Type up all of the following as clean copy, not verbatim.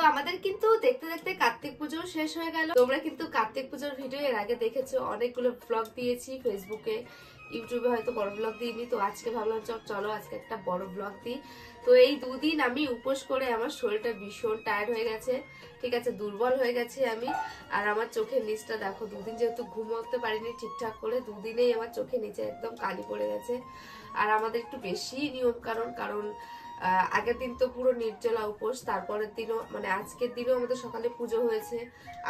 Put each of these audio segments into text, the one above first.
আমাদের কিন্তু দেখতে দেখতে কার্তিক পুজো শেষ হয়ে গেল। তোমরা কিন্তু কার্তিক পুজোর ভিডিও এর আগে দেখেছো, অনেকগুলো ব্লগ দিয়েছি ফেসবুকে, ইউটিউবে হয়তো বড় ব্লগ দিইনি। তো আজকে ভাবলাম চলো আজকে একটা বড় ব্লগ দিই। তো এই দুদিন আমি উপোস করে আমার শরীরটা ভীষণ টায়ার্ড হয়ে গেছে, ঠিক আছে, দুর্বল হয়ে গেছে আমি। আর আমার চোখের নিচটা দেখো, দুদিন যেহেতু ঘুমোতে পারিনি ঠিকঠাক করে, দুদিনেই আমার চোখের নিচে একদম কালি পড়ে গেছে। আর আমাদের একটু বেশি নিয়ম কারণ আগের দিন তো পুরো নির্জলা উপোস, তারপরের দিনও মানে আজকের দিনও আমাদের সকালে পুজো হয়েছে,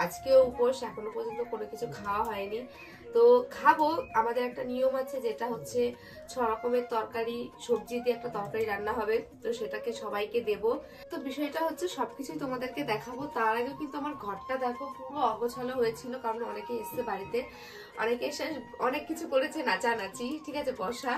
আজকেও উপোস, এখনো পর্যন্ত কোনো কিছু খাওয়া হয়নি। তো খাবো, আমাদের একটা নিয়ম আছে যেটা হচ্ছে 6 রকমের তরকারি সবজি দিয়ে একটা তরকারি রান্না হবে, তো সেটাকে সবাইকে দেব। তো বিষয়টা হচ্ছে সবকিছুই তোমাদেরকে দেখাবো। তার আগে কিন্তু আমার ঘরটা দেখো পুরো অগোছালো হয়েছিল, কারণ অনেকে এসছে বাড়িতে, অনেকে এসে অনেক কিছু করেছে, নাচানাচি, ঠিক আছে, বসা,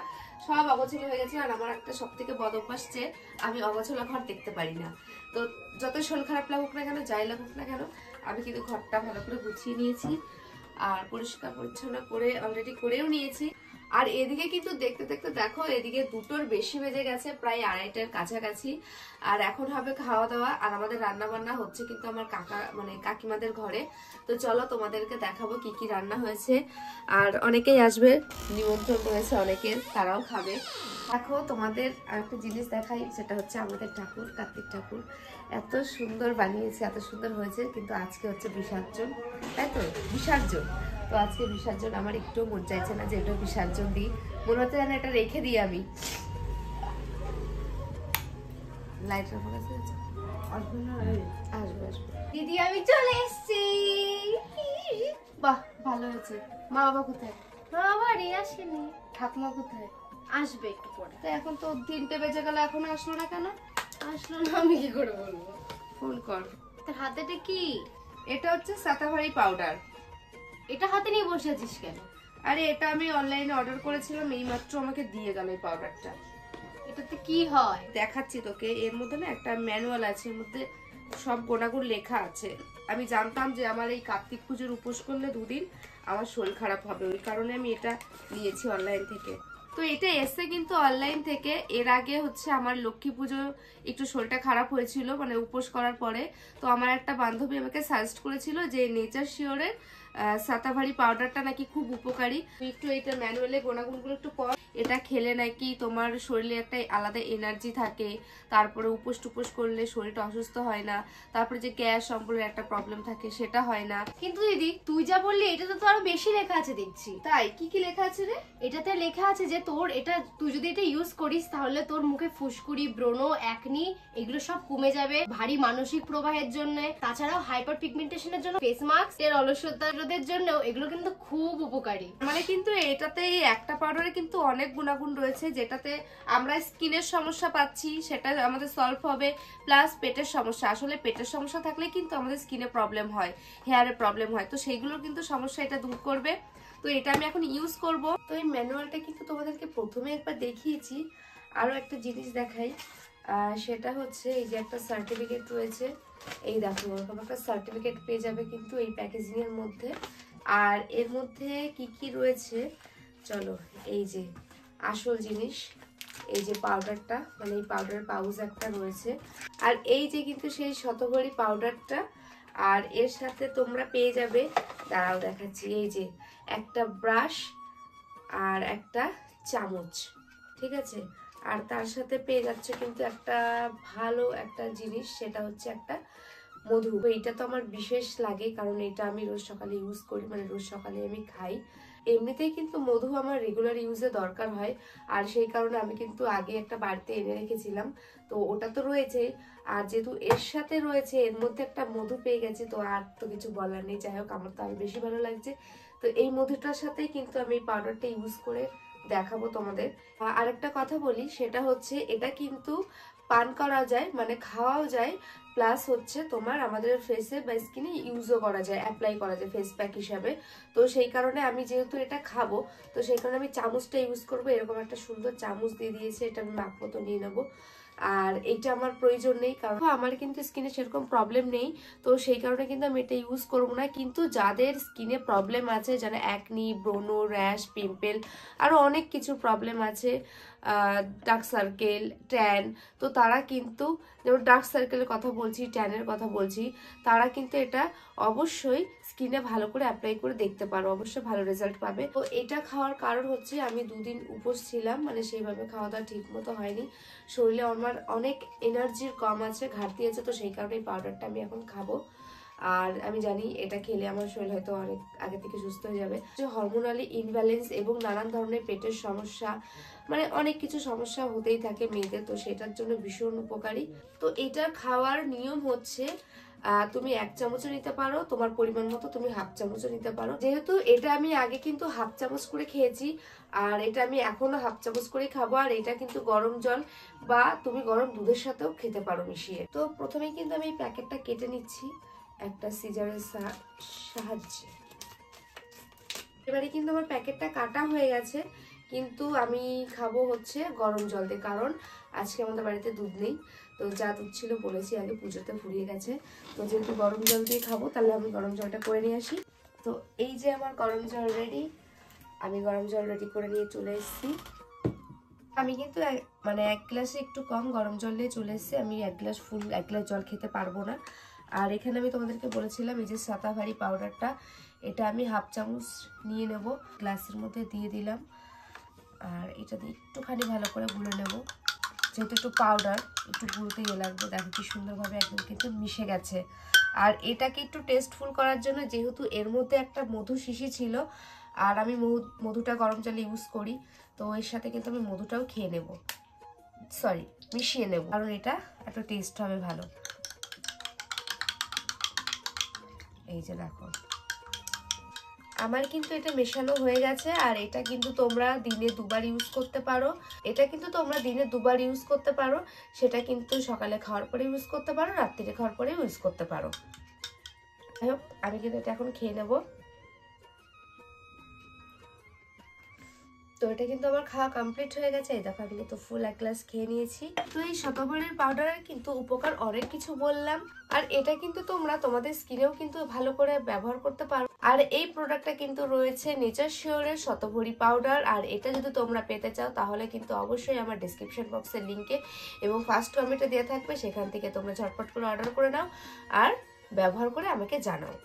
সব অগোছালো হয়ে গেছে। আর আমার একটা সব থেকে বদ অভ্যাস যে আমি অগোছালো ঘর দেখতে পারি না। তো যত শরীর খারাপ লাগুক না কেন, যাই লাগুক না কেন, আমি কিন্তু ঘরটা ভালো করে গুছিয়ে নিয়েছি আর পরিষ্কার পরিচ্ছন্ন করে অলরেডি করেও নিয়েছি। আর এদিকে কিন্তু দেখতে দেখতে দেখো এদিকে 2টোর বেশি বেজে গেছে, প্রায় 2:30টার কাছাকাছি। আর এখন হবে খাওয়া দাওয়া, আর আমাদের রান্না বান্না হচ্ছে কিন্তু আমার কাকিমাদের ঘরে। তো চলো তোমাদেরকে দেখাবো কি কি রান্না হয়েছে। আর অনেকেই আসবে, নিমন্ত্রণ রয়েছে অনেকের, তারাও খাবে। দেখো তোমাদের একটা জিনিস দেখাই, সেটা হচ্ছে আমাদের ঠাকুর, কার্তিক ঠাকুর এত সুন্দর বানিয়েছে, এত সুন্দর হয়েছে। কিন্তু আজকে হচ্ছে বিসর্জন, তাই তো, বিসর্জন। তো আজকে বিসর্জন, আমার একটু মন চাইছে না যে এটা বিসর্জন দিই, মনে হচ্ছে যেন এটা রেখে দিই আমি। লাইটার ফোকাস আসবে দিদি, আমি চলে এসেছি। বাহ, ভালো হয়েছে। মা বাবা কোথায়? মা বাবা রে আসেনি। ঠাকুমা কোথায়? আসবে একটু পরে। তো এখন তো 3টে বেজে গেল, এখনো আসলো না কেন? আসলো না, আমি কি করে বলবো? ফোন কর। তোর হাতেটা কি? এটা হচ্ছে সাতাভারি পাউডার। এটা হাতে নিয়ে বসে আছিস কেন? আরে এটা আমি অনলাইনে অর্ডার করেছিলাম, এই মাত্র আমাকে দিয়ে গেল এই পাউডারটা। এটাতে কি হয় দেখাচ্ছি তোকে। এর মধ্যে না একটা ম্যানুয়াল আছে, এর মধ্যে সব গোনাগুন লেখা আছে। আমি জানতাম যে আমার এই কার্তিক পুজোর উপোস করলে 2 দিন আমার শরীর খারাপ হবে, ওই কারণে আমি এটা নিয়েছি অনলাইন থেকে। তো এটা এসে কিন্তু অনলাইন থেকে। এর আগে হচ্ছে আমার লক্ষ্মী পুজো একটু শরীরটা খারাপ হয়েছিল, মানে উপোস করার পরে। তো আমার একটা বান্ধবী আমাকে সাজেস্ট করেছিল যে নেচার শিওরের সাতাভারি পাউডারটা নাকি খুব উপকারী। একটু এটা ম্যানুয়ালে গুণাগুণগুলো একটু পর, এটা খেলে নাকি তোমার শরীরে একটা আলাদা এনার্জি থাকে, তারপরে উপোস টুপোস করলে শরীরটা অসুস্থ হয় না, তারপরে যে গ্যাস সম্পর্কে একটা প্রবলেম থাকে সেটা হয় না। কিন্তু দিদি তুই যা বললি এটাতে তো আরো বেশি লেখা আছে দেখছি। তাই? কি কি লেখা আছে রে? এটাতে লেখা আছে যে তোর এটা তুই যদি এটা ইউজ করিস তাহলে তোর মুখে ফুসকুড়ি, ব্রণ, একনি এগুলো সব কমে যাবে, ভারী মানসিক প্রবাহের জন্য, তাছাড়াও হাইপার পিগমেন্টেশনের জন্য, ফেস মাস্ক এর অলসতা রোধের জন্য এগুলো কিন্তু খুব উপকারী। মানে কিন্তু এটাতে এই একটা পাউডারে কিন্তু অনেক গুণাগুণ রয়েছে, যেটাতে আমরা স্কিনের সমস্যা পাচ্ছি সেটা আমাদের সলভ হবে, প্লাস পেটের সমস্যা, আসলে পেটের সমস্যা থাকলে কিন্তু আমাদের স্কিনে প্রবলেম হয়, হেয়ারে প্রবলেম হয়, তো সেইগুলোর কিন্তু সমস্যা এটা দূর করবে। তো এটা আমি এখন ইউজ করব। তো এই ম্যানুয়ালটা কিন্তু তোমাদেরকে প্রথমে একবার দেখিয়েছি, আরো একটা জিনিস দেখাই, সেটা হচ্ছে এই যে একটা সার্টিফিকেট রয়েছে, এই দেখো এরকম একটা সার্টিফিকেট পেয়ে যাবে কিন্তু এই প্যাকেজিং এর মধ্যে। আর এর মধ্যে কি কি রয়েছে চলো, এই যে আসল জিনিস, এই যে পাউডারটা, মানে এই পাউডারের পাউচ একটা রয়েছে, আর এই যে কিন্তু সেই শতভরি পাউডারটা। আর এর সাথে তোমরা পেয়ে যাবে, দাঁড়াও দেখাচ্ছি, এই যে একটা ব্রাশ আর একটা চামচ, ঠিক আছে। আর তার সাথে পেয়ে যাচ্ছে কিন্তু একটা ভালো একটা জিনিস, সেটা হচ্ছে একটা মধু। এইটা তো আমার বিশেষ লাগে, কারণ এটা আমি রোজ সকালে ইউজ করি, মানে রোজ সকালে আমি খাই। এমনিতেই কিন্তু মধু আমার রেগুলার ইউজে দরকার হয়, আর সেই কারণে আমি কিন্তু আগে একটা বাড়িতে এনে রেখেছিলাম, তো ওটা তো রয়েছে। আর যেহেতু এর সাথে রয়েছে, এর মধ্যে একটা মধু পেয়ে গেছে, তো আর তো কিছু বলার নেই। যাই হোক, আমার তো আরো বেশি ভালো লাগছে। তো এই মধুটার সাথেই কিন্তু আমি এই পাউডারটা ইউজ করে দেখাবো তোমাদের। আরেকটা কথা বলি, সেটা হচ্ছে এটা কিন্তু পান করা যায়, মানে খাওয়াও যায়, প্লাস হচ্ছে তোমার আমাদের ফেসে বা স্কিনে ইউজও করা যায়, অ্যাপ্লাই করা যায় ফেস প্যাক হিসাবে। তো সেই কারণে আমি যেহেতু এটা খাবো, তো সেই কারণে আমি চামচটা ইউজ করবো। এরকম একটা সুন্দর চামচ দিয়ে দিয়েছে, এটা আমি মাপ মতো নিয়ে নেবো। আর এটা আমার প্রয়োজন নেই, কারণ আমার কিন্তু স্কিনে সেরকম প্রবলেম নেই, তো সেই কারণে কিন্তু আমি এটা ইউজ করবো না। কিন্তু যাদের স্কিনে প্রবলেম আছে, যারা একনি, ব্রণ, র্যাশ, পিম্পল, আরো অনেক কিছু প্রবলেম আছে, ডার্ক সার্কেল, ট্যান, তো তারা কিন্তু, যেমন ডার্ক সার্কেলের কথা বলছি, ট্যানের কথা বলছি, তারা কিন্তু এটা অবশ্যই স্কিনে ভালো করে অ্যাপ্লাই করে দেখতে পারো, অবশ্যই ভালো রেজাল্ট পাবে। তো এটা খাওয়ার কারণ হচ্ছে আমি 2 দিন উপোস ছিলাম, মানে সেইভাবে খাওয়া দাওয়া ঠিক মতো হয়নি, শরীরে আমার অনেক এনার্জির কম আছে, ঘাটতি আছে, তো সেই কারণে এই পাউডারটা আমি এখন খাবো। আর আমি জানি এটা খেলে আমার শরীর হয়তো অনেক আগে থেকে সুস্থ হয়ে যাবে। যে হরমোনালি ইনব্যালেন্স এবং নানান ধরনের পেটের সমস্যা, মানে অনেক কিছু সমস্যা হতেই থাকে মেয়েদের, তো সেটার জন্য ভীষণ উপকারী। তো এটা খাওয়ার নিয়ম হচ্ছে তুমি 1 চামচও নিতে পারো, তোমার পরিমাণ মতো তুমি 1/2 চামচও নিতে পারো। যেহেতু এটা আমি আগে কিন্তু 1/2 চামচ করে খেয়েছি, আর এটা আমি এখনো 1/2 চামচ করে খাবো। আর এটা কিন্তু গরম জল বা তুমি গরম দুধের সাথেও খেতে পারো মিশিয়ে। তো প্রথমেই কিন্তু আমি এই প্যাকেটটা কেটে নিচ্ছি একটা সিজারের সাহায্যে। এবারে কিন্তু আমার প্যাকেটটা কাটা হয়ে গেছে, কিন্তু আমি খাবো হচ্ছে গরম জল দিয়ে, কারণ আজকে আমাদের বাড়িতে দুধ নেই। তো যা দুধ ছিল বলেছি আগে, পুজোতে ফুরিয়ে গেছে, তো যেহেতু গরম জল দিয়ে খাবো তাহলে আমি গরম জলটা করে নিয়ে আসি। তো এই যে আমার গরম জল রেডি, আমি গরম জল রেডি করে নিয়ে চলে এসেছি। আমি কিন্তু মানে 1 গ্লাসে একটু কম গরম জল নিয়ে চলে এসেছি, আমি 1 গ্লাস ফুল 1 গ্লাস জল খেতে পারবো না। আর এখানে আমি তোমাদেরকে বলেছিলাম এই যে শতাভারী পাউডারটা, এটা আমি 1/2 চামচ নিয়ে নেব, গ্লাসের মধ্যে দিয়ে দিলাম। আর এটা দিয়ে একটুখানি ভালো করে গুলে নেব, যেহেতু একটু পাউডার একটু গুঁড়োতে ইয়ে লাগবে। দেখো কি সুন্দরভাবে একদম কিন্তু মিশে গেছে। আর এটাকে একটু টেস্টফুল করার জন্য, যেহেতু এর মধ্যে একটা মধু শিশি ছিল, আর আমি মধুটা গরম জলে ইউজ করি, তো এর সাথে কিন্তু আমি মধুটাও খেয়ে নেব, সরি মিশিয়ে নেব, কারণ এটা একটা টেস্ট হবে ভালো। এই যে দেখো আমার কিন্তু এটা মেশানো হয়ে গেছে। আর এটা কিন্তু তোমরা দিনে 2 বার ইউজ করতে পারো, এটা কিন্তু তোমরা দিনে 2 বার ইউজ করতে পারো, সেটা কিন্তু সকালে খাওয়ার পরে ইউজ করতে পারো, রাত্রিরে খাওয়ার পরে ইউজ করতে পারো। যাই হোক আমি কিন্তু এটা এখন খেয়ে নেব। তো এটা কিন্তু আমার খাওয়া কমপ্লিট হয়ে গেছে। এই দেখো আমি কিন্তু ফুল 1 গ্লাস খেয়ে নিয়েছি। তো এই শতভারীর পাউডারের কিন্তু উপকার অনেক কিছু বললাম, আর এটা কিন্তু তোমরা তোমাদের স্কিনেও কিন্তু ভালো করে ব্যবহার করতে পারো। আর এই প্রোডাক্টটা কিন্তু রয়েছে নেচার শিওরের শতভারী পাউডার, আর এটা যদি তোমরা পেতে চাও তাহলে কিন্তু অবশ্যই আমার ডেসক্রিপশন বক্সের লিঙ্কে এবং ফার্স্ট কমেন্টে দেওয়া থাকবে, সেখান থেকে তোমরা ঝটপট করে অর্ডার করে নাও আর ব্যবহার করে আমাকে জানাও।